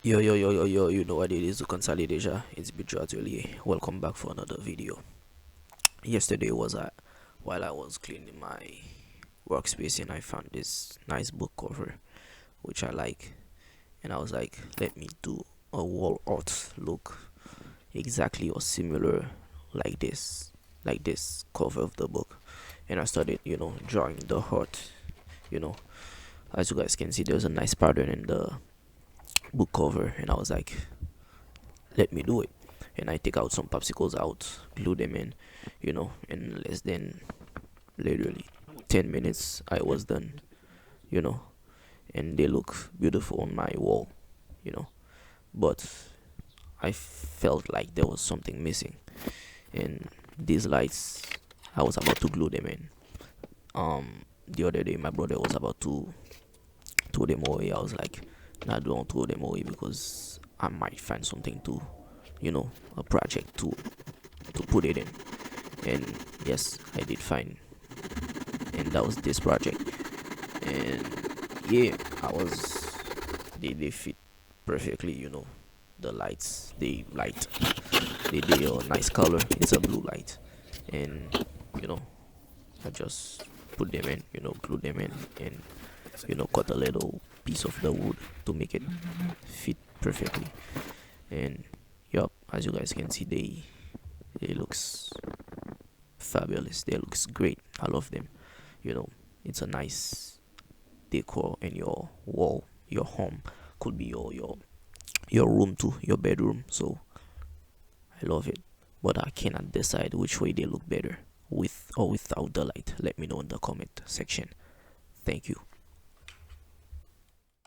Yo, you know what it is, Consolidator. It's Atelier. Welcome back for another video. Yesterday was while I was cleaning my workspace and I found this nice book cover which I like, and I was like, let me do a wall art look exactly or similar like this cover of the book. And I started, drawing the heart. You know, as you guys can see, there's a nice pattern in the book cover, and I was like, let me do it. And I take out some popsicles out, glue them in less than literally 10 minutes I was done, you know, and they look beautiful on my wall, you know. But I felt like there was something missing, and these lights, I was about to glue them in. The other day my brother was about to throw them away. I was like, nah, don't throw them away because I might find something to, a project to put it in. And yes, I did find, and that was this project. And yeah, I was they fit perfectly. The lights, they are nice color. It's a blue light, and you know I just put them in, glue them in, and cut a little piece of the wood to make it fit perfectly. And yup, as you guys can see, they looks fabulous. They looks great. I love them. You know, it's a nice decor in your wall, your home. Could be your room too, your bedroom. So I love it, but I cannot decide which way they look better, with or without the light. Let me know in the comment section. Thank you.